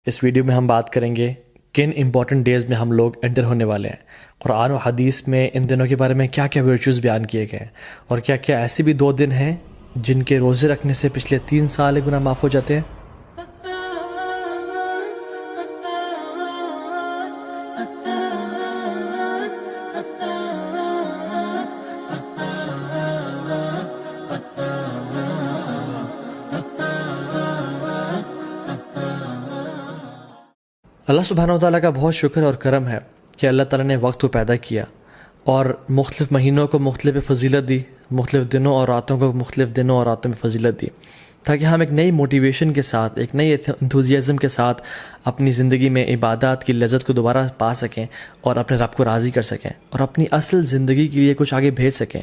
اس video میں ہم بات کریں گے کن امپورٹنٹ ڈیز میں ہم لوگ انٹر ہونے والے ہیں۔ قرآن و حدیث میں ان دنوں کے بارے میں کیا کیا ورچوز بیان کیے گئے ہیں، اور کیا کیا ایسے بھی 2 دن ہیں جن کے روزے رکھنے سے پچھلے 3 سال گناہ معاف ہو جاتے ہیں۔ اللہ سبحانہ و تعالیٰ کا بہت شکر اور کرم ہے کہ اللہ تعالیٰ نے وقت کو پیدا کیا اور مختلف مہینوں کو مختلف فضیلت دی، مختلف دنوں اور راتوں کو مختلف دنوں اور راتوں میں فضیلت دی، تاکہ ہم ایک نئی موٹیویشن کے ساتھ، ایک نئی انتھوزیازم کے ساتھ اپنی زندگی میں عبادات کی لذت کو دوبارہ پا سکیں اور اپنے رب کو راضی کر سکیں اور اپنی اصل زندگی کے لیے کچھ آگے بھیج سکیں۔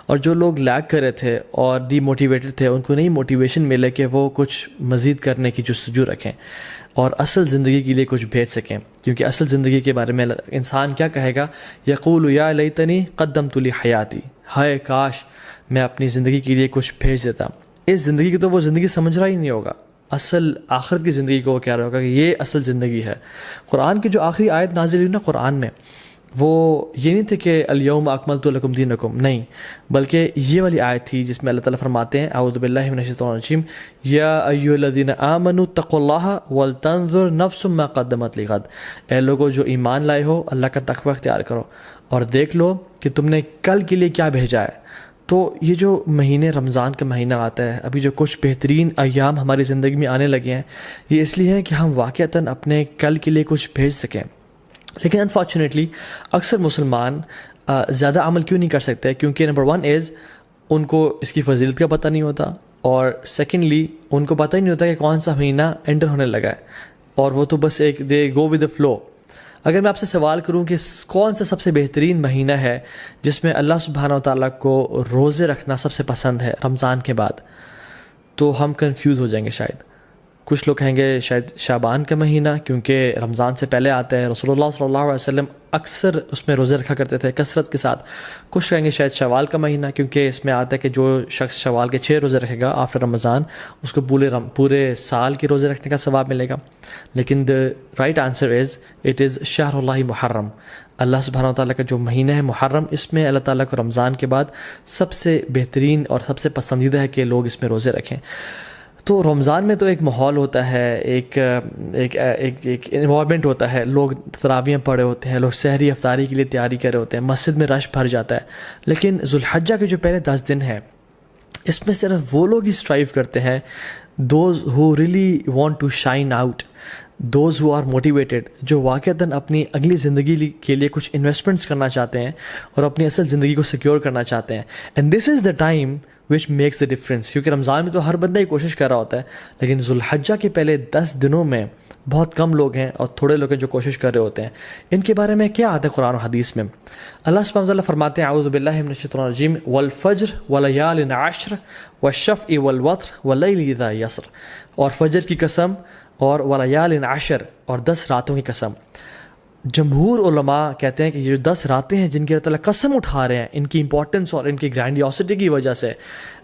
اور جو لوگ لیگ کر رہے تھے اور ڈی موٹیویٹڈ تھے، ان کو نئی موٹیویشن ملے کہ وہ کچھ مزید کرنے کی جستجو رکھیں اور اصل زندگی کے لیے کچھ بھیج سکیں، کیونکہ اصل زندگی کے بارے میں انسان کیا کہے گا؟ یقول یا لیتنی قدمت لی حیاتی، ہائے کاش میں اپنی زندگی کے لیے کچھ بھیج دیتا۔ اس زندگی کی تو وہ زندگی سمجھ رہا ہی نہیں ہوگا، اصل آخرت کی زندگی کو وہ کہہ رہا ہوگا کہ یہ اصل زندگی ہے۔ قرآن کی جو آخری آیت نازل ہوئی نا قرآن میں، وہ یہ نہیں تھے کہ الیوم اکملت لکم دینکم، نہیں، بلکہ یہ والی آیت تھی جس میں اللہ تعالیٰ فرماتے ہیں اعوذ باللہ من الشیطان الرجیم یا ایھا الذین آمنوا اتقوا اللہ ولتنظر نفس ما قدمت لغد، اے لوگو جو ایمان لائے ہو اللہ کا تقوی اختیار کرو اور دیکھ لو کہ تم نے کل کے لیے کیا بھیجا ہے۔ تو یہ جو مہینے رمضان کا مہینہ آتا ہے، ابھی جو کچھ بہترین ایام ہماری زندگی میں آنے لگے ہیں، یہ اس لیے ہے کہ ہم واقعتاً اپنے کل کے لیے کچھ بھیج سکیں۔ لیکن انفارچونیٹلی اکثر مسلمان زیادہ عمل کیوں نہیں کر سکتے؟ کیونکہ نمبر 1 از ان کو اس کی فضیلت کا پتہ نہیں ہوتا، اور سیکنڈلی ان کو پتہ ہی نہیں ہوتا کہ کون سا مہینہ انٹر ہونے لگا ہے، اور وہ تو بس ایک دے گو ود دا فلو۔ اگر میں آپ سے سوال کروں کہ کون سا سب سے بہترین مہینہ ہے جس میں اللہ سبحانہ و تعالیٰ کو روزے رکھنا سب سے پسند ہے رمضان کے بعد، تو ہم کنفیوز ہو جائیں گے شاید۔ کچھ لوگ کہیں گے شاید شعبان کا مہینہ، کیونکہ رمضان سے پہلے آتا ہے، رسول اللہ صلی اللہ علیہ وسلم اکثر اس میں روزے رکھا کرتے تھے کثرت کے ساتھ۔ کچھ کہیں گے شاید شوال کا مہینہ، کیونکہ اس میں آتا ہے کہ جو شخص شوال کے 6 روزے رکھے گا آفٹر رمضان، اس کو پورے سال کے روزے رکھنے کا ثواب ملے گا۔ لیکن the right answer is it is شہر اللہ محرم، اللہ سبحانہ و تعالیٰ کا جو مہینہ ہے محرم، اس میں اللہ تعالیٰ کو رمضان کے بعد سب سے بہترین اور سب سے پسندیدہ ہے کہ لوگ اس میں روزے رکھیں۔ تو رمضان میں تو ایک ماحول ہوتا ہے، ایک انوائرمنٹ ہوتا ہے، لوگ تراویحیں پڑھے ہوتے ہیں، لوگ سحری افطاری کے لیے تیاری کر رہے ہوتے ہیں، مسجد میں رش بھر جاتا ہے۔ لیکن ذوالحجہ کے جو پہلے 10 دن ہیں، اس میں صرف وہ لوگ ہی اسٹرائیو کرتے ہیں، those who really want to shine out, those who are motivated, جو واقعتاً اپنی اگلی زندگی کے لیے کچھ انویسٹمنٹس کرنا چاہتے ہیں اور اپنی اصل زندگی کو سیکیور کرنا چاہتے ہیں۔ And this is the time which makes the difference, کیونکہ رمضان میں تو ہر بندہ ہی کوشش کر رہا ہوتا ہے، لیکن ذوالحجہ کے پہلے 10 دنوں میں بہت کم لوگ ہیں اور تھوڑے لوگ ہیں جو کوشش کر رہے ہوتے ہیں۔ ان کے بارے میں کیا آتا ہے قرآن و حدیث میں؟ اللہ سبحانہ وتعالیٰ فرماتے ہیں اعوذ باللہ من الشیطان الرجیم والفجر ولیال عشر والشفع والوتر واللیل اذا یسر، اور فجر کی قسم اور ولیال عشر اور 10 راتوں کی قسم۔ جمہور علماء کہتے ہیں کہ یہ جو 10 راتیں ہیں جن کی اللہ تعالیٰ قسم اٹھا رہے ہیں، ان کی امپورٹنس اور ان کی گرینڈیوسٹی کی وجہ سے،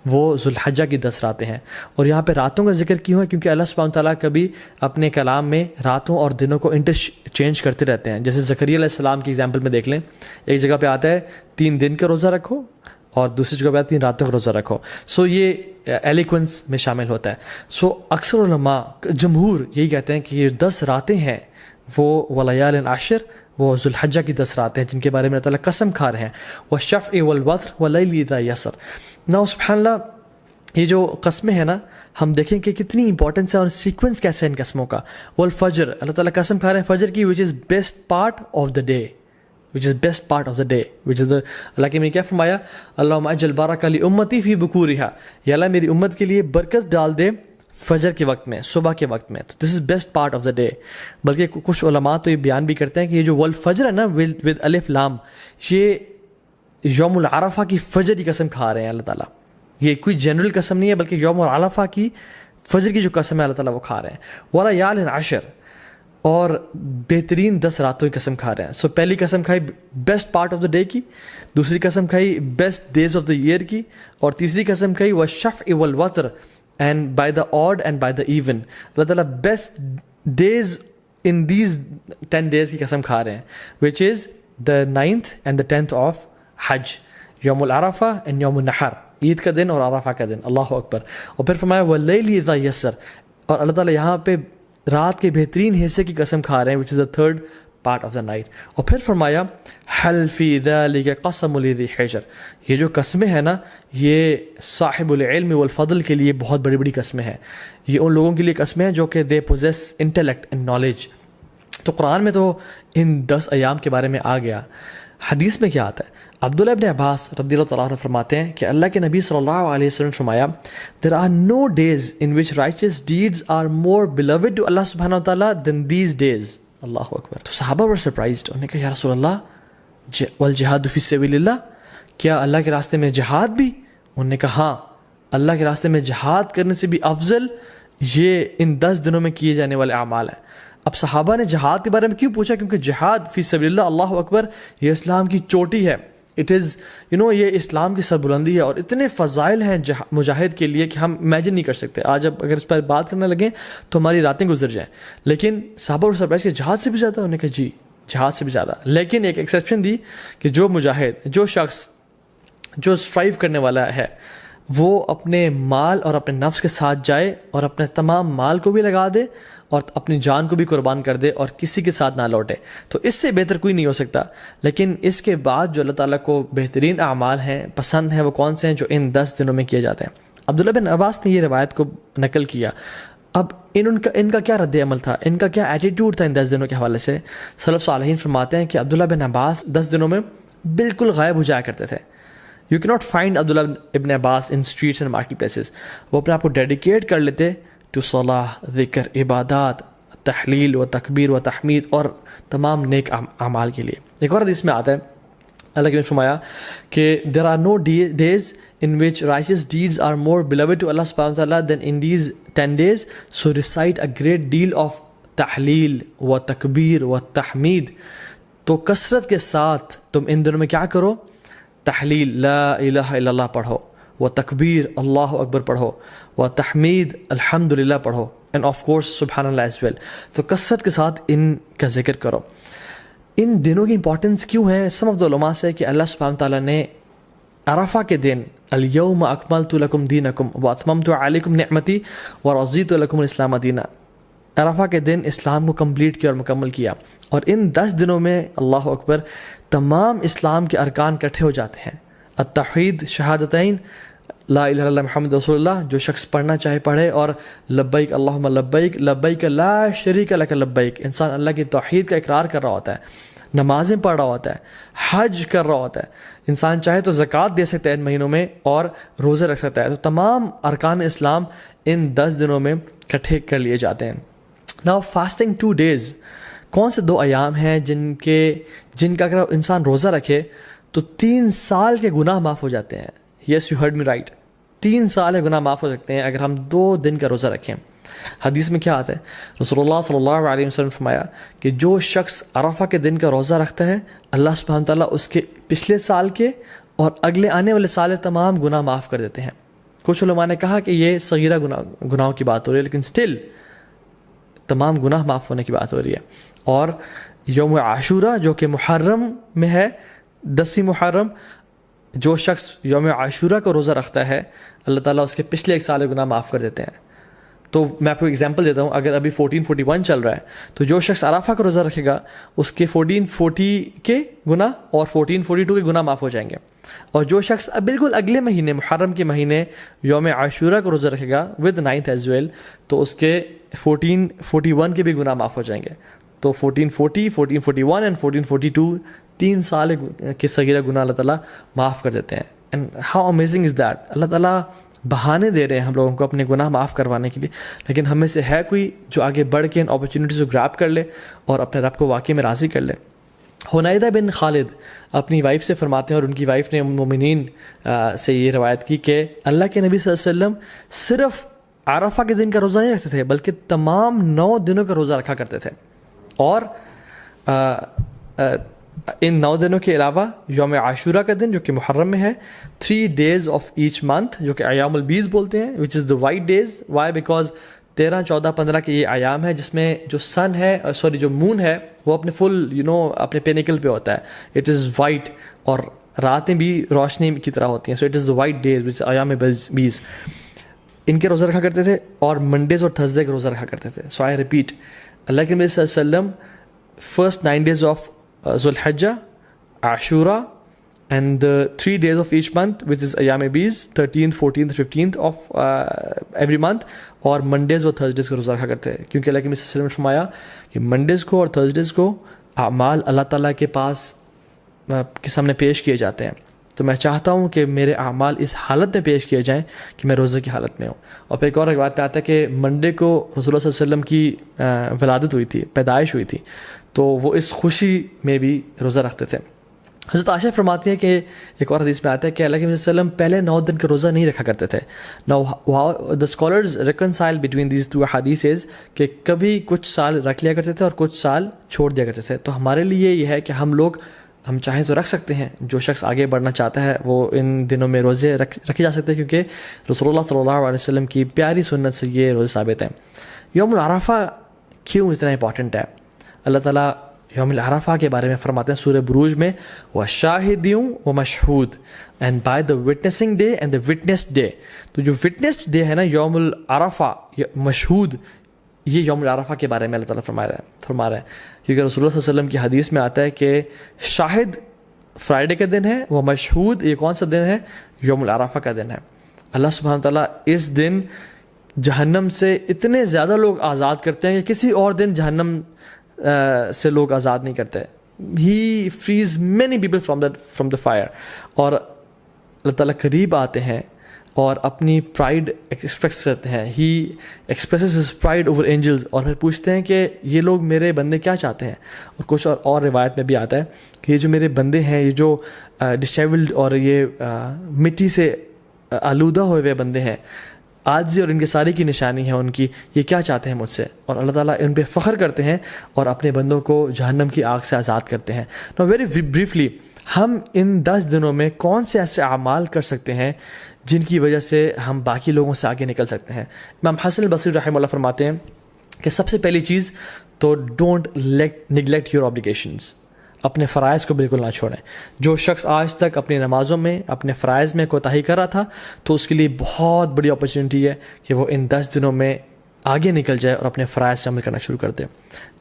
وہ ذوالحجہ کی 10 راتیں ہیں۔ اور یہاں پہ راتوں کا ذکر کیوں ہے؟ کیونکہ اللہ سبحانہ تعالیٰ کبھی اپنے کلام میں راتوں اور دنوں کو انٹرچینج کرتے رہتے ہیں۔ جیسے زکریا علیہ السلام کی ایگزامپل میں دیکھ لیں، ایک جگہ پہ آتا ہے 3 دن کا روزہ رکھو، اور دوسری جگہ پہ آتا ہے 3 راتوں کا روزہ رکھو۔ سو یہ ایلیکوینس میں شامل ہوتا ہے۔ سو اکثر علماء جمہور یہی کہتے ہیں کہ یہ 10 راتیں ہیں وہ ولیال عشر، وہ ذوالحجہ کی 10 راتیں ہیں جن کے بارے میں اللہ تعالیٰ قسم کھا رہے ہیں، والشفع والوتر واللیل اذا یسر۔ نا سبحان اللہ، یہ جو قسمیں ہیں نا، ہم دیکھیں کہ کتنی امپورٹنس ہے اور سیکوینس کیسے ہے ان قسموں کا۔ والفجر، اللہ تعالیٰ قسم کھا رہے ہیں فجر کی، which is best part of the day، which is best part of the day، which is the، اللہ کے میں کیا فرمایا؟ اللہم اجل بارک لامتی فی بکورہا، یا اللہ میری امت کے لیے برکت ڈال دے فجر کے وقت میں، صبح کے وقت میں۔ تو this is best part of the day. بلکہ کچھ علماء تو یہ بیان بھی کرتے ہیں کہ یہ جو والفجر ہے نا ود الف لام، یہ یوم العرفہ کی فجر کی قسم کھا رہے ہیں اللہ تعالیٰ۔ یہ کوئی جنرل قسم نہیں ہے، بلکہ یوم العرفہ کی فجر کی جو قسم ہے اللہ تعالیٰ وہ کھا رہے ہیں۔ ولیال عشر، اور بہترین 10 راتوں کی قسم کھا رہے ہیں۔ سو پہلی قسم کھائی best part of the day کی، دوسری قسم کھائی best days of the year کی، اور تیسری قسم کھائی والشفع والوتر، and by the odd and by the even, اللہ تعالیٰ best days in these 10 days کی قسم کھا رہے ہیں, which is the 9th and the 10th of حج, یوم العرفہ and یوم النحر, عید کا دن اور عرفہ کا دن. اللہ اکبر. اور پھر فرمایا وَاللَّيْلِ إِذَا يَسَّرَ, اور اللہ تعالیٰ یہاں پہ رات کے بہترین حصے کی قسم کھا رہے ہیں, which is the third part of the night. اور پھر فرمایا هَلْ فِي ذَلِكَ قَسَمٌ لِذِي حِجْرٍ, یہ جو قسمیں ہیں نا یہ صاحب العلم والفضل کے لیے بہت بڑی بڑی قسمیں ہیں. یہ ان لوگوں کے لیے قسمیں ہیں جو کہ they possess intellect and knowledge. تو قرآن میں تو ان 10 ایام کے بارے میں آ گیا. حدیث میں کیا آتا ہے؟ عبداللہ ابن عباس رضی اللہ تعالیٰ عنہ فرماتے ہیں کہ اللہ کے نبی صلی اللہ علیہ وسلم نے فرمایا there are no days in which righteous deeds are more beloved to Allah subhanahu wa ta'ala than these days. اللہ اکبر. تو صحابہ were surprised. انہوں نے کہا یا رسول اللہ والجہاد فی سبیل اللہ, کیا اللہ کے راستے میں جہاد بھی؟ انہوں نے کہا ہاں, اللہ کے راستے میں جہاد کرنے سے بھی افضل یہ ان 10 دنوں میں کیے جانے والے اعمال ہیں. اب صحابہ نے جہاد کے بارے میں کیوں پوچھا؟ کیونکہ جہاد فی سبیل اللہ, اللہ اکبر, یہ اسلام کی چوٹی ہے. اٹ از یہ اسلام کی سربلندی ہے, اور اتنے فضائل ہیں مجاہد کے لیے کہ ہم امیجن نہیں کر سکتے. آج اب اگر اس پر بات کرنے لگیں تو ہماری راتیں گزر جائیں. لیکن صحابہ اور سرپرائز کہ جہاد سے بھی زیادہ؟ انہوں نے کہا جی جہاد سے بھی زیادہ. لیکن ایک ایکسیپشن دی کہ جو مجاہد, جو شخص جو اسٹرائیو کرنے والا ہے, وہ اپنے مال اور اپنے نفس کے ساتھ جائے اور اپنے تمام مال کو بھی لگا دے اور اپنی جان کو بھی قربان کر دے اور کسی کے ساتھ نہ لوٹے, تو اس سے بہتر کوئی نہیں ہو سکتا. لیکن اس کے بعد جو اللہ تعالیٰ کو بہترین اعمال ہیں, پسند ہیں, وہ کون سے ہیں؟ جو ان 10 دنوں میں کیے جاتے ہیں. عبداللہ بن عباس نے یہ روایت کو نقل کیا. اب ان کا کیا رد عمل تھا, ان کا کیا ایٹیٹیوڈ تھا ان 10 دنوں کے حوالے سے؟ سلف صالحین فرماتے ہیں کہ عبداللہ بن عباس 10 دنوں میں بالکل غائب ہو جایا کرتے تھے. یو کی ناٹ فائنڈ عبداللہ ابن عباس ان اسٹریٹس اینڈ مارکیٹ پلیسز. وہ اپنے آپ کو ڈیڈیکیٹ کر لیتے ٹو صلاح, ذکر, عبادات, تحلیل و تکبیر و تحمید اور تمام نیک اعمال کے لیے. ایک اور حدیث میں آتا ہے اللہ کے فرمایا کہ there are no days in which righteous deeds are more beloved to Allah subhanahu wa ta'ala than in these 10 days, so recite a great deal of تحلیل و تکبیر و تحمید. تو کثرت کے ساتھ تم ان دنوں میں کیا کرو؟ تحلیل لا الہ الا اللہ پڑھو, و تکبیر اللہ اکبر پڑھو, و تحمید الحمدللہ پڑھو, اینڈ آف کورس سبحان اللہ ایز ویل. تو کثرت کے ساتھ ان کا ذکر کرو. ان دنوں کی امپورٹنس کیوں ہے؟ سم آف دا علماء سے کہ اللہ سبحانہ تعالیٰ نے عرفہ کے دن الیوم اکملت لکم دینکم واتممت علیکم نعمتی ورضیت لکم الاسلام دینا, عرفہ کے دن اسلام کو کمپلیٹ کیا اور مکمل کیا. اور ان 10 دنوں میں اللہ اکبر تمام اسلام کے ارکان اکٹھے ہو جاتے ہیں. التوحید, شہادتین, لا الہ الا اللہ محمد رسول اللہ, جو شخص پڑھنا چاہے پڑھے, اور لبیک اللہم لبیک لبیک لا شریک لک لبیک. انسان اللہ کی توحید کا اقرار کر رہا ہوتا ہے, نمازیں پڑھ رہا ہوتا ہے, حج کر رہا ہوتا ہے. انسان چاہے تو زکوٰۃ دے سکتا ہے ان مہینوں میں اور روزے رکھ سکتا ہے. تو تمام ارکان اسلام ان 10 دنوں میں اکٹھے کر لیے جاتے ہیں. ناؤ فاسٹنگ 2 days, کون سے 2 ایام ہیں جن کا اگر انسان روزہ رکھے تو 3 سال کے گناہ معاف ہو جاتے ہیں. Yes you heard me right, 3 سال کے گناہ معاف ہو سکتے ہیں اگر ہم 2 دن کا روزہ رکھیں. حدیث میں کیا آتا ہے؟ رسول اللہ صلی اللہ علیہ وسلم نے فرمایا کہ جو شخص عرفہ کے دن کا روزہ رکھتا ہے اللہ سبحانہ تعالیٰ اس کے پچھلے سال کے اور اگلے آنے والے سال تمام گناہ معاف کر دیتے ہیں. کچھ علماء نے کہا کہ یہ صغیرہ گناہوں کی بات ہو رہی ہے, لیکن سٹل تمام گناہ معاف ہونے کی بات ہو رہی ہے. اور یوم عاشورہ جو کہ محرم میں ہے, 10 محرم, جو شخص یوم عاشورہ کا روزہ رکھتا ہے اللہ تعالیٰ اس کے پچھلے 1 سال کے گناہ معاف کر دیتے ہیں. تو میں آپ کو ایگزامپل دیتا ہوں, اگر ابھی 1441 چل رہا ہے تو جو شخص عرفہ کا روزہ رکھے گا اس کے 1440 کے گناہ اور 1442 کے گناہ معاف ہو جائیں گے. اور جو شخص بالکل اگلے مہینے محرم کے مہینے یوم عاشورہ کا روزہ رکھے گا ود 9th ایز ویل, تو اس کے 1441 کے بھی گناہ معاف ہو جائیں گے. تو 1440, 1441 اینڈ 1442 3 سال کے صغیرہ گناہ اللہ تعالیٰ معاف کر دیتے ہیں. And how amazing is that. اللہ تعالیٰ بہانے دے رہے ہیں ہم لوگوں کو اپنے گناہ معاف کروانے کے لیے, لیکن ہم میں سے ہے کوئی جو آگے بڑھ کے ان اپرچونیٹیز کو گراب کر لے اور اپنے رب کو واقعی میں راضی کر لے. حنیدہ بن خالد اپنی وائف سے فرماتے ہیں, اور ان کی وائف نے ام المومنین سے یہ روایت کی کہ اللہ کے نبی صلی اللہ علیہ وسلم صرف عرفہ کے دن کا روزہ نہیں رکھتے تھے بلکہ تمام 9 دنوں کا روزہ رکھا کرتے تھے. اور ان 9 دنوں کے علاوہ یوم عاشورہ کا دن جو کہ محرم میں ہے, 3 days of each month جو کہ ایام البیض بولتے ہیں, which is the white days. Why? Because 13, 14, 15 کے یہ ایام ہے جس میں جو سن ہے جو مون ہے وہ اپنے فل اپنے پینیکل پہ ہوتا ہے. اٹ از وائٹ اور راتیں بھی روشنی کی طرح ہوتی ہیں. So it is the white days which ایام 20 ان کے روزہ رکھا کرتے تھے, اور منڈیز اور تھرسڈے کے روزہ رکھا کرتے تھے. سو آئی ریپیٹ, اللہ کے نبی صلی اللہ علیہ وسلم فرسٹ 9 days آف ذو الحجہ, عاشورہ, and the 3 days of each month which is ایام 20, 13th, 14th, 15th of every month, اور منڈیز اور تھرسڈیز کا روزہ رکھا کرتے ہیں, کیونکہ اللہ کے نبی صلی اللہ علیہ وسلم نے فرمایا کہ منڈیز کو اور تھرسڈیز کو اعمال اللہ تعالیٰ کے پاس کے سامنے پیش کیے جاتے ہیں. تو میں چاہتا ہوں کہ میرے اعمال اس حالت میں پیش کیے جائیں کہ میں روزے کی حالت میں ہوں. اور پھر ایک اور بات پہ آتا ہے کہ منڈے کو رسول اللہ صلی اللہ علیہ وسلم کی ولادت ہوئی تھی, پیدائش ہوئی تھی, تو وہ اس خوشی میں بھی روزہ رکھتے تھے. حضرت عائشہ فرماتی ہے کہ ایک اور حدیث میں آتا ہے کہ اللہ کے نبی صلی اللہ علیہ وسلم پہلے 9 دن کا روزہ نہیں رکھا کرتے تھے. Now the scholars reconcile between these two hadiths کہ کبھی کچھ سال رکھ لیا کرتے تھے اور کچھ سال چھوڑ دیا کرتے تھے. تو ہمارے لیے یہ ہے کہ ہم چاہیں تو رکھ سکتے ہیں. جو شخص آگے بڑھنا چاہتا ہے وہ ان دنوں میں روزے رکھے جا سکتے ہیں, کیونکہ رسول اللہ صلی اللہ علیہ وسلم کی پیاری سنت سے یہ روزے ثابت ہیں. یوم العرفہ کیوں اتنا امپورٹنٹ ہے؟ اللہ تعالیٰ یوم العرفہ کے بارے میں فرماتے ہیں سورہ بروج میں, وَشَاهِدٍ وَمَشْهُودٍ, and by the witnessing day and the witnessed day. تو جو witnessed day ہے نا یوم العرفہ, مشہود, یہ یوم العرفہ کے بارے میں اللہ تعالیٰ فرما رہا ہے, کیونکہ رسول اللہ صلی اللہ علیہ وسلم کی حدیث میں آتا ہے کہ شاہد فرائیڈے کا دن ہے, وہ مشہود یہ کون سا دن ہے؟ یوم العرفہ کا دن ہے. اللہ سبحانہ تعالیٰ اس دن جہنم سے اتنے زیادہ لوگ آزاد کرتے ہیں کہ کسی اور دن جہنم سے لوگ آزاد نہیں کرتے. He frees many people from the fire. اور اللہ تعالیٰ قریب آتے ہیں اور اپنی پرائڈ ایکسپریس کرتے ہیں. He expresses his pride over angels, اور پھر پوچھتے ہیں کہ یہ لوگ میرے بندے کیا چاہتے ہیں. اور کچھ اور روایت میں بھی آتا ہے کہ یہ جو میرے بندے ہیں, یہ جو ڈسیبلڈ اور یہ مٹی سے آلودہ ہوئے ہوئے بندے ہیں, عاجزی اور انکساری کی نشانی ہے ان کی, یہ کیا چاہتے ہیں مجھ سے. اور اللہ تعالیٰ ان پہ فخر کرتے ہیں اور اپنے بندوں کو جہنم کی آگ سے آزاد کرتے ہیں. نو ویری بریفلی, ہم ان 10 دنوں میں کون سے ایسے اعمال کر سکتے ہیں جن کی وجہ سے ہم باقی لوگوں سے آگے نکل سکتے ہیں؟ امام حسن البصری رحمہ اللہ فرماتے ہیں کہ سب سے پہلی چیز تو ڈونٹ نیگلیکٹ یور آبلیگیشنز, اپنے فرائض کو بالکل نہ چھوڑیں. جو شخص آج تک اپنی نمازوں میں اپنے فرائض میں کوتاہی کر رہا تھا تو اس کے لیے بہت بڑی اپرچونیٹی ہے کہ وہ ان 10 دنوں میں آگے نکل جائے اور اپنے فرائض سے عمل کرنا شروع کر دے.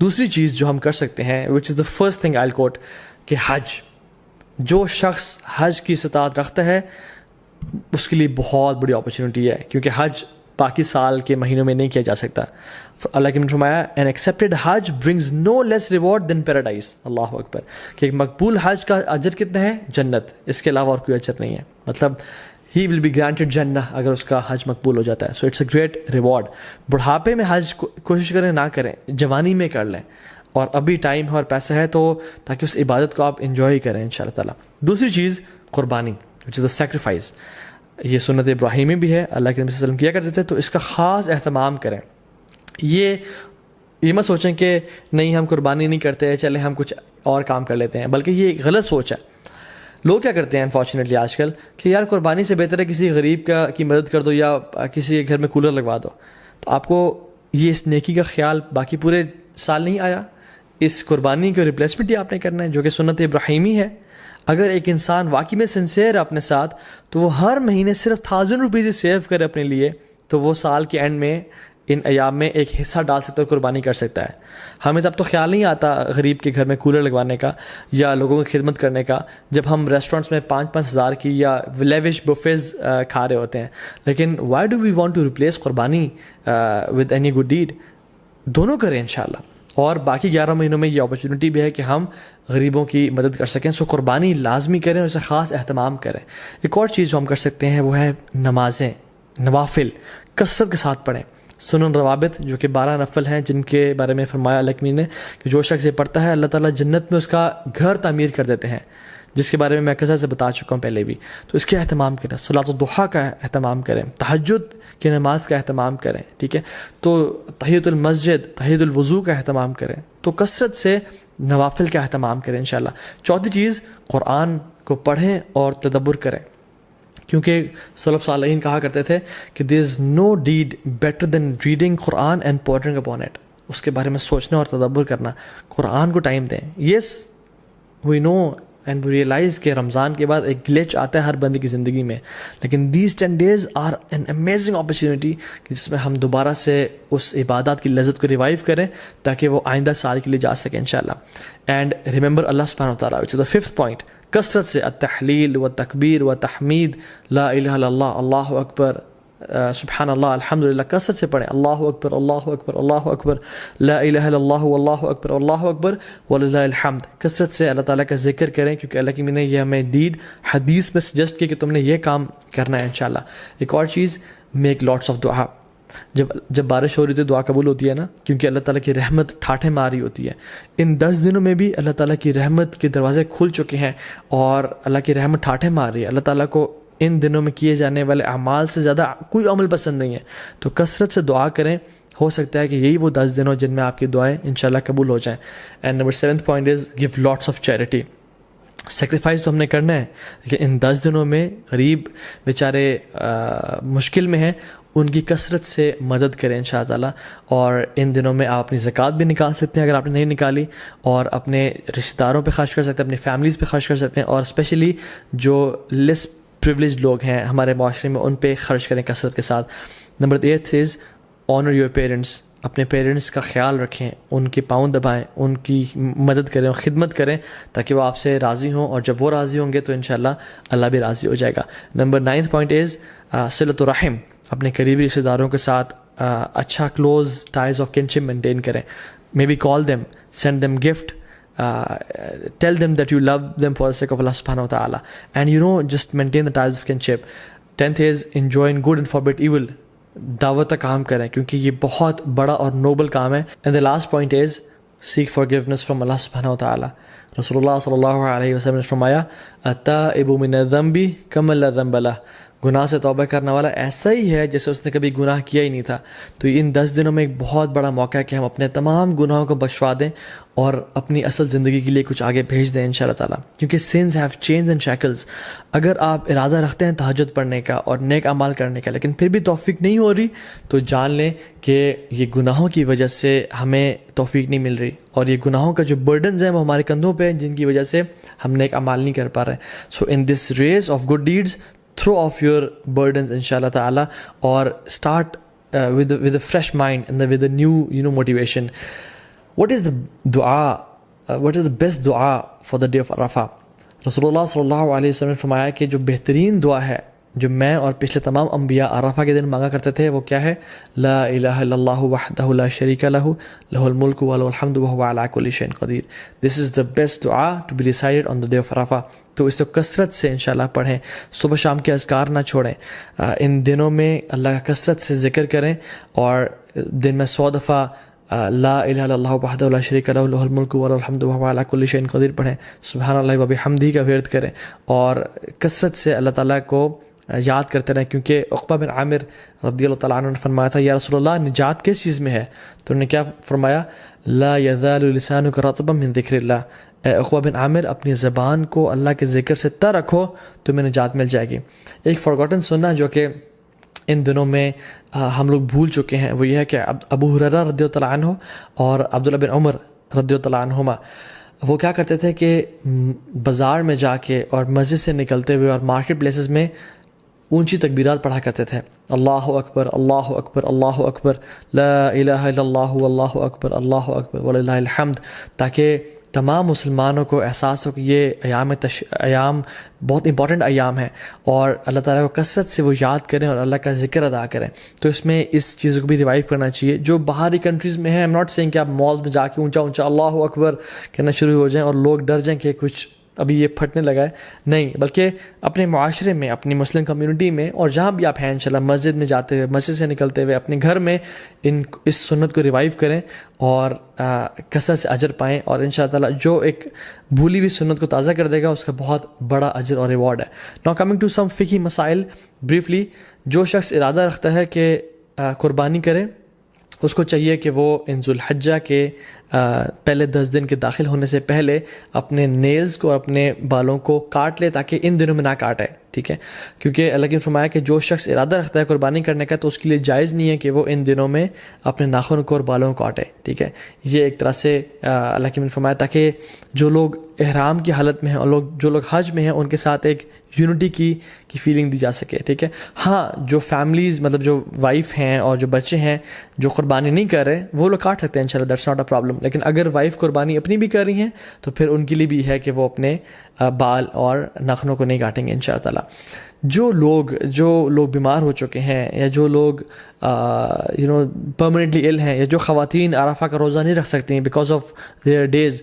دوسری چیز جو ہم کر سکتے ہیں, وچ از دا فرسٹ تھنگ آئی کوٹ, کہ حج. جو شخص حج کی استطاعت رکھتا ہے اس کے لیے بہت بڑی اپرچونیٹی ہے, کیونکہ حج باقی سال کے مہینوں میں نہیں کیا جا سکتا. اللہ کے نے فرمایا an accepted Hajj brings no less reward than paradise. اللہ اکبر, کہ ایک مقبول حج کا اجر کتنا ہے؟ جنت, اس کے علاوہ اور کوئی اجر نہیں ہے. مطلب he will be granted جنہ اگر اس کا حج مقبول ہو جاتا ہے. so it's a great reward. بڑھاپے میں حج کوشش کریں نہ کریں, جوانی میں کر لیں, اور ابھی ٹائم ہے اور پیسہ ہے تو تاکہ اس عبادت کو آپ انجوائے کریں انشاءاللہ تعالیٰ. دوسری چیز قربانی, which is the sacrifice. یہ سنت ابراہیمی بھی ہے, اللہ کے نبی صلی اللہ علیہ وسلم کیا کرتے تھے, تو اس کا خاص اہتمام کریں. یہ مت سوچیں کہ نہیں ہم قربانی نہیں کرتے, چلیں ہم کچھ اور کام کر لیتے ہیں, بلکہ یہ ایک غلط سوچ ہے. لوگ کیا کرتے ہیں انفارچونیٹلی آج کل کہ یار قربانی سے بہتر ہے کسی غریب کی مدد کر دو یا کسی کے گھر میں کولر لگوا دو. تو آپ کو یہ اس نیکی کا خیال باقی پورے سال نہیں آیا, اس قربانی کو ریپلیسمنٹ ہی آپ نے کرنا ہے جو کہ سنت ابراہیمی ہے. اگر ایک انسان واقعی میں سنسیئر ہے اپنے ساتھ تو وہ ہر مہینے صرف 1000 روپیز سیو کرے اپنے لیے, تو وہ سال کے اینڈ میں ان ایام میں ایک حصہ ڈال سکتا ہے, قربانی کر سکتا ہے. ہمیں تب تو خیال نہیں آتا غریب کے گھر میں کولر لگوانے کا یا لوگوں کی خدمت کرنے کا جب ہم ریسٹورینٹس میں 5-5 ہزار کی یا لیوش بفیز کھا رہے ہوتے ہیں. لیکن why do we want to replace qurbani with any good deed? دونوں کریں انشاءاللہ. اور باقی 11 مہینوں میں یہ اپرچونیٹی بھی ہے کہ ہم غریبوں کی مدد کر سکیں. سو قربانی لازمی کریں اور اسے خاص اہتمام کریں. ایک اور چیز جو ہم کر سکتے ہیں وہ ہے نمازیں, نوافل کثرت کے ساتھ پڑھیں. سنن روابط جو کہ 12 نفل ہیں جن کے بارے میں فرمایا اللہ کی نے کہ جو شخص یہ پڑھتا ہے اللہ تعالیٰ جنت میں اس کا گھر تعمیر کر دیتے ہیں, جس کے بارے میں کثرت سے بتا چکا ہوں پہلے بھی. تو اس کے اہتمام کریں, صلاۃ الضحیٰ کا اہتمام کریں, تہجد کی نماز کا اہتمام کریں, ٹھیک ہے, تو تحیۃ المسجد, تحیۃ الوضو کا اہتمام کریں. تو کثرت سے نوافل کا اہتمام کریں انشاءاللہ. چوتھی چیز, قرآن کو پڑھیں اور تدبر کریں. کیونکہ سلف صالحین کہا کرتے تھے کہ there is no deed better than reading Quran and porting upon it. اس کے بارے میں سوچنا اور تدبر کرنا. قرآن کو ٹائم دیں. یس وی نو اینڈ وی ریئلائز کہ رمضان کے بعد ایک گلیچ آتا ہے ہر بندے کی زندگی میں, لیکن these 10 days are an amazing opportunity جس میں ہم دوبارہ سے اس عبادات کی لذت کو ریوائیو کریں تاکہ وہ آئندہ سال کے لیے جا سکیں انشاءاللہ. اینڈ ریممبر اللہ سبحانہ و تعالیٰ, وچ از دا 5th point, کثرت سے التحلیل و تکبیر و تحمید, لا الہ الا اللہ, اللہ اکبر, سبحان اللہ, الحمدللہ, کثرت سے پڑھیں. اللہ اکبر اللہ اکبر اللہ اکبر, لا الہ الا اللہ واللہ اکبر اللہ اکبر وللہ الحمد. کثرت سے اللہ تعالیٰ کا ذکر کریں کیونکہ اللہ کی نے یہ ہمیں ڈیڈ حدیث میں سجیسٹ کی کہ تم نے یہ کام کرنا ہے انشاءاللہ. ایک اور چیز, میک لاٹس آف دعا. جب بارش ہو رہی تھی دعا قبول ہوتی ہے نا, کیونکہ اللہ تعالیٰ کی رحمت ٹھاٹھیں ماری ہوتی ہے. ان 10 دنوں میں بھی اللہ تعالیٰ کی رحمت کے دروازے کھل چکے ہیں اور اللہ کی رحمت ٹھاٹھیں مار رہی ہے. اللہ تعالیٰ کو ان دنوں میں کیے جانے والے اعمال سے زیادہ کوئی عمل پسند نہیں ہے. تو کثرت سے دعا کریں, ہو سکتا ہے کہ یہی وہ 10 دن ہو جن میں آپ کی دعائیں انشاءاللہ قبول ہو جائیں. And number 7th point is give lots of charity. Sacrifice تو ہم نے کرنا ہے, لیکن ان 10 دنوں میں غریب بیچارے مشکل میں ہیں, ان کی کثرت سے مدد کریں انشاءاللہ تعالیٰ. اور ان دنوں میں آپ اپنی زکوٰۃ بھی نکال سکتے ہیں اگر آپ نے نہیں نکالی, اور اپنے رشتہ داروں پہ خرچ کر سکتے ہیں, اپنی فیملیز پہ خرچ کر سکتے ہیں, اور اسپیشلی جو لیس پریولیج لوگ ہیں ہمارے معاشرے میں ان پہ خرچ کریں کثرت کے ساتھ. Number 8 is owner your parents. اپنے پیرنٹس کا خیال رکھیں, ان کے پاؤں دبائیں, ان کی مدد کریں اور خدمت کریں تاکہ وہ آپ سے راضی ہوں, اور جب وہ راضی ہوں گے تو انشاءاللہ اللہ بھی راضی ہو جائے گا. نمبر 9th point از صلۃ الرحم. اپنے قریبی رشتہ داروں کے ساتھ اچھا close ties of kinship maintain کریں. May be call them, send them gift, tell them that you love them for the sake of Allah subhanahu wa ta'ala, and just maintain the ties of kinship. 10th is enjoy good and forbid evil. دعوت کا کام کریں کیونکہ یہ بہت بڑا اور Nobel کام ہے. and the last point is seek forgiveness from Allah subhanahu wa ta'ala. رسول اللہ صلی اللہ علیہ وسلم نے فرمایا التائب من الذنب کمن لا ذنب له. گناہ سے توبہ کرنے والا ایسا ہی ہے جیسے اس نے کبھی گناہ کیا ہی نہیں تھا. تو ان 10 دنوں میں ایک بہت بڑا موقع ہے کہ ہم اپنے تمام گناہوں کو بخشوا دیں اور اپنی اصل زندگی کے لیے کچھ آگے بھیج دیں انشاءاللہ تعالیٰ. کیونکہ sins have chains and shackles. اگر آپ ارادہ رکھتے ہیں تہجد پڑھنے کا اور نیک اعمال کرنے کا, لیکن پھر بھی توفیق نہیں ہو رہی, تو جان لیں کہ یہ گناہوں کی وجہ سے ہمیں توفیق نہیں مل رہی, اور یہ گناہوں کا جو برڈنز ہیں وہ ہمارے کندھوں پہ ہیں جن کی وجہ سے ہم نیک اعمال نہیں کر پا رہے. So in this race of good deeds throw off your burdens inshallah ta'ala, or start with a fresh mind and with a new motivation. What is the dua, what is the best dua for the day of Arafah? Rasulullah sallallahu alaihi wasallam نے فرمایا کہ جو بہترین دعا ہے جو میں اور پچھلے تمام انبیاء عرفہ کے دن مانگا کرتے تھے وہ کیا ہے؟ لا الہ الا اللہ وحدہ لا شریک لہ لہ الملک وله الحمد وهو على كل شيء قدیر. This is the best dua to be recited on the day of Arafah. تو اس کو کثرت سے انشاءاللہ پڑھیں, صبح شام کے اذکار نہ چھوڑیں. ان دنوں میں اللہ کا کثرت سے ذکر کریں, اور دن میں 100 دفعہ لا الہ الا اللہ وحدہ لا شریک لہ لہ الملک وله الحمد وهو على كل شيء قدیر پڑھیں. سبحان اللہ و بحمدہ کا ورد کریں, اور کثرت سے اللہ تعالیٰ کو یاد کرتے رہیں. کیونکہ عقبہ بن عامر رضی اللہ تعالیٰ عنہ نے فرمایا تھا یا رسول اللہ نجات کس چیز میں ہے؟ تو انہوں نے کیا فرمایا؟ لا یزال لسانک رطبا من ذکر اللہ. اے عقبہ بن عامر اپنی زبان کو اللہ کے ذکر سے تر رکھو تو تمہیں نجات مل جائے گی. ایک فارگوٹن سننا جو کہ ان دنوں میں ہم لوگ بھول چکے ہیں وہ یہ ہے کہ ابو ہریرہ رضی اللہ عنہ اور عبداللہ بن عمر رضی اللہ عنہما وہ کیا کرتے تھے کہ بازار میں جا کے اور مسجد سے نکلتے ہوئے اور مارکیٹ پلیسز میں اونچی تکبیرات پڑھا کرتے تھے. اللہ اکبر اللہ اکبر اللہ اکبر لا الہ الا اللہ واللہ اکبر اللہ اکبر وللہ الحمد, تاکہ تمام مسلمانوں کو احساس ہو کہ یہ ایام بہت امپورٹنٹ ایام ہیں, اور اللہ تعالیٰ کو کثرت سے وہ یاد کریں اور اللہ کا ذکر ادا کریں. تو اس میں اس چیزوں کو بھی ریوائیو کرنا چاہیے. جو باہری کنٹریز میں ہیں, ایم ناٹ سینگ کہ آپ مالز میں جا کے اونچا اونچا اللہ اکبر کہنا شروع ہو جائیں اور لوگ ڈر جائیں کہ کچھ ابھی یہ پھٹنے لگا ہے, نہیں, بلکہ اپنے معاشرے میں, اپنی مسلم کمیونٹی میں, اور جہاں بھی آپ ہیں انشاءاللہ مسجد میں جاتے ہوئے, مسجد سے نکلتے ہوئے, اپنے گھر میں اس سنت کو ریوائیو کریں اور کثرت سے اجر پائیں. اور انشاءاللہ تعالیٰ جو ایک بھولی ہوئی سنت کو تازہ کر دے گا اس کا بہت بڑا اجر اور ریوارڈ ہے. ناؤ کمنگ ٹو سم فقہی مسائل بریفلی. جو شخص ارادہ رکھتا ہے کہ قربانی کرے, اس کو چاہیے کہ وہ ان ذوالحجہ کے پہلے 10 دن کے داخل ہونے سے پہلے اپنے نیلز کو اور اپنے بالوں کو کاٹ لے تاکہ ان دنوں میں نہ کاٹے, ٹھیک ہے, کیونکہ اللہ کی فرمایا کہ جو شخص ارادہ رکھتا ہے قربانی کرنے کا تو اس کے لیے جائز نہیں ہے کہ وہ ان دنوں میں اپنے ناخن کو اور بالوں کو کاٹے, ٹھیک ہے. یہ ایک طرح سے اللہ کی فرمایا تاکہ جو لوگ احرام کی حالت میں ہیں اور جو لوگ حج میں ہیں ان کے ساتھ ایک یونٹی کی فیلنگ دی جا سکے, ٹھیک ہے. ہاں جو فیملیز مطلب جو وائف ہیں اور جو بچے ہیں جو قربانی نہیں کر رہے وہ لوگ کاٹ سکتے ہیں انشاءاللہ, دیٹس ناٹ اے پرابلم. لیکن اگر وائف قربانی اپنی بھی کر رہی ہیں تو پھر ان کے لیے بھی ہے کہ وہ اپنے بال اور ناخنوں کو نہیں کاٹیں گے انشاءاللہ تعالیٰ. جو لوگ بیمار ہو چکے ہیں یا جو لوگ پرماننٹلی ال ہیں یا جو خواتین عرفہ کا روزہ نہیں رکھ سکتی ہیں بیکاز آف دیئر ڈیز,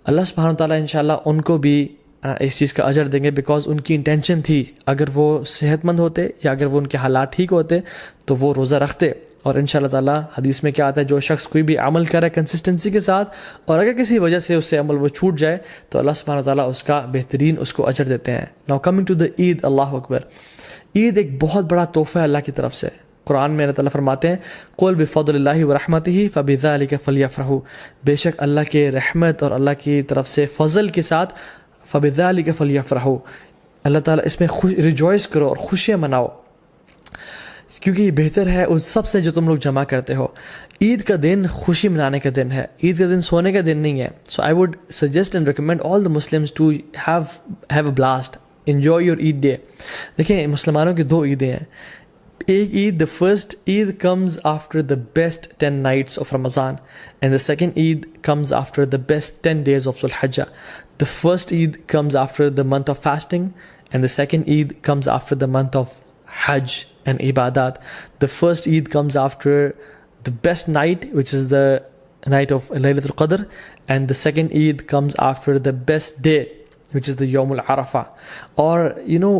اللہ سبحانہ وتعالیٰ انشاءاللہ ان کو بھی اس چیز کا اجر دیں گے بیکاز ان کی انٹینشن تھی. اگر وہ صحت مند ہوتے یا اگر وہ ان کے حالات ٹھیک ہوتے تو وہ روزہ رکھتے. اور انشاءاللہ تعالیٰ حدیث میں کیا آتا ہے, جو شخص کوئی بھی عمل کرے کنسسٹنسی کے ساتھ اور اگر کسی وجہ سے اس سے عمل وہ چھوٹ جائے تو اللہ سبحانہ وتعالیٰ اس کا بہترین اس کو اجر دیتے ہیں. ناؤ کمنگ ٹو دا عید, اللہ اکبر. عید ایک بہت بڑا تحفہ ہے اللہ کی طرف سے. قرآن میں اللہ تعالیٰ فرماتے ہیں قل بفضل اللہ ورحمتہ فبذلک فلیفرحوا, بے شک اللہ کے رحمت اور اللہ کی طرف سے فضل کے ساتھ فبذلک فلیفرحوا, اللہ تعالیٰ اس میں ریجوائس کرو اور خوشیاں مناؤ کیونکہ یہ بہتر ہے ان سب سے جو تم لوگ جمع کرتے ہو. عید کا دن خوشی منانے کا دن ہے, عید کا دن سونے کا دن نہیں ہے. So I would suggest and recommend all the Muslims to have a blast, enjoy your Eid day. دیکھیں مسلمانوں کی 2 عیدیں ہیں. ایک عید, the first Eid comes after the best 10 nights of Ramadan and the second Eid comes after the best 10 days of Dhul Hijjah. The first Eid comes after the month of fasting and the second Eid comes after the month of Hajj and Ibadat. The first Eid comes after the best night, which is the night of Laylatul Qadr, and the second Eid comes after the best day, which is the Yawm al-Arafah. Or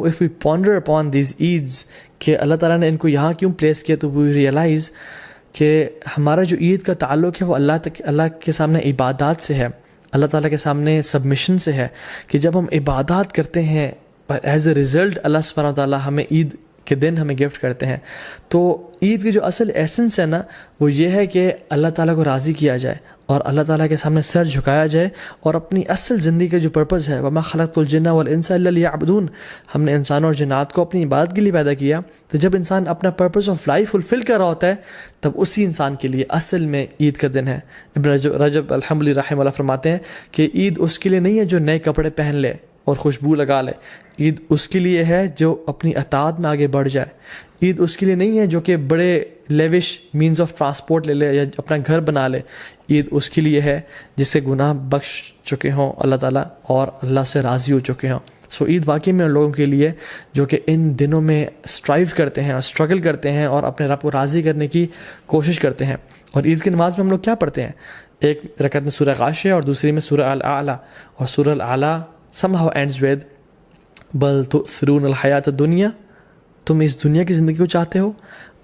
if we ponder upon these Eids کہ اللہ تعالیٰ نے ان کو یہاں کیوں place کیا تو we realize کہ ہمارا جو عید کا تعلق ہے وہ اللہ کے سامنے عبادات سے ہے, اللہ تعالیٰ کے سامنے سبمیشن سے ہے. کہ جب ہم عبادات کرتے ہیں ایز اے ریزلٹ اللہ سبحانہ وتعالیٰ ہمیں عید کے دن ہمیں گفٹ کرتے ہیں. تو عید کی جو اصل ایسنس ہے نا وہ یہ ہے کہ اللہ تعالیٰ کو راضی کیا جائے اور اللہ تعالیٰ کے سامنے سر جھکایا جائے اور اپنی اصل زندگی کا جو پرپز ہے وَمَا خَلَقْتُ الْجِنَّ وَالْإِنسَ إِلَّا لِيَعْبُدُونَ, ہم نے انسانوں اور جنات کو اپنی عبادت کے لیے پیدا کیا. تو جب انسان اپنا پرپز آف لائف فلفل کر رہا ہوتا ہے تب اسی انسان کے لیے اصل میں عید کا دن ہے. ابن رجب الحمد رحمہ اللہ فرماتے ہیں کہ عید اس کے لیے نہیں ہے جو نئے کپڑے پہن لے اور خوشبو لگا لے, عید اس کے لیے ہے جو اپنی اطاعت میں آگے بڑھ جائے. عید اس کے لیے نہیں ہے جو کہ بڑے لیوش مینز آف ٹرانسپورٹ لے لے یا اپنا گھر بنا لے. عید اس کے لیے ہے جس سے گناہ بخش چکے ہوں اللہ تعالیٰ اور اللہ سے راضی ہو چکے ہوں. سو عید واقعی میں ان لوگوں کے لیے جو کہ ان دنوں میں اسٹرائیو کرتے ہیں اور اسٹرگل کرتے ہیں اور اپنے رب کو راضی کرنے کی کوشش کرتے ہیں. اور عید کی نماز میں ہم لوگ کیا پڑھتے ہیں, ایک رکعت میں سورہ غاشیہ اور دوسری میں سورہ الاعلیٰ, اور سورہ الاعلیٰ somehow ends with بل تؤثرون الحیات الدنیا, تم اس دنیا کی زندگی کو چاہتے ہو,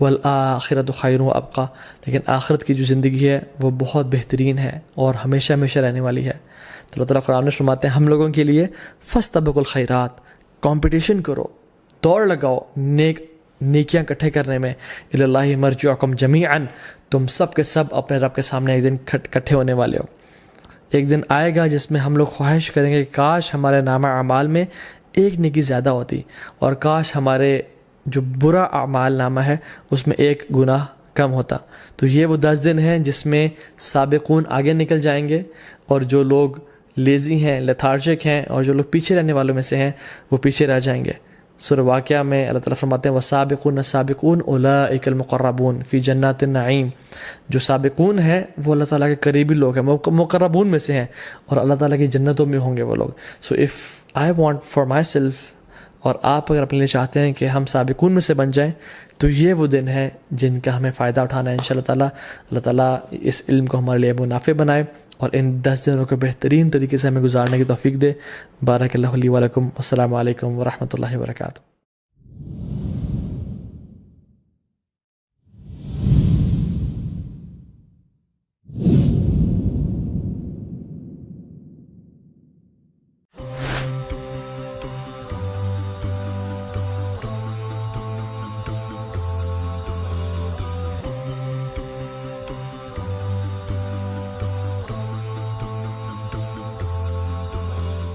والآخرۃ خیر و ابقیٰ, لیکن آخرت کی جو زندگی ہے وہ بہت بہترین ہے اور ہمیشہ ہمیشہ رہنے والی ہے. تو اللہ تعالیٰ قرآن میں فرماتے ہیں ہم لوگوں کے لیے فاستبقوا الخیرات, کمپٹیشن کرو, دوڑ لگاؤ نیکیاں اکٹھے کرنے میں. الی اللہ مرجعکم جمیعا, تم سب کے سب اپنے رب کے سامنے ایک دن اکٹھے ہونے والے ہو. ایک دن آئے گا جس میں ہم لوگ خواہش کریں گے کہ کاش ہمارے نامہ اعمال میں ایک نیکی زیادہ ہوتی اور کاش ہمارے جو برا اعمال نامہ ہے اس میں ایک گناہ کم ہوتا. تو یہ وہ 10 دن ہیں جس میں سابقون آگے نکل جائیں گے اور جو لوگ لیزی ہیں, لیتھارجک ہیں اور جو لوگ پیچھے رہنے والوں میں سے ہیں وہ پیچھے رہ جائیں گے. سورہ واقعہ میں اللہ تعالیٰ فرماتے ہیں وَالسَّابِقُونَ السَّابِقُونَ أُولَٰئِكَ الْمُقَرَّبُونَ فِي جَنَّاتِ النَّعِيمِ, جو سابقون ہیں وہ اللہ تعالیٰ کے قریبی لوگ ہیں, مقربون میں سے ہیں اور اللہ تعالیٰ کی جنتوں میں ہوں گے وہ لوگ. So if I want for my self, اور آپ اگر اپنے لیے چاہتے ہیں کہ ہم سابقون میں سے بن جائیں تو یہ وہ دن ہے جن کا ہمیں فائدہ اٹھانا ہے انشاءاللہ تعالیٰ. اللہ تعالیٰ اس علم کو ہمارے لیے منافع بنائے اور ان 10 دنوں کو بہترین طریقے سے ہمیں گزارنے کی توفیق دے. بارک اللہ لی و لکم. السلام علیکم ورحمۃ اللہ وبرکاتہ.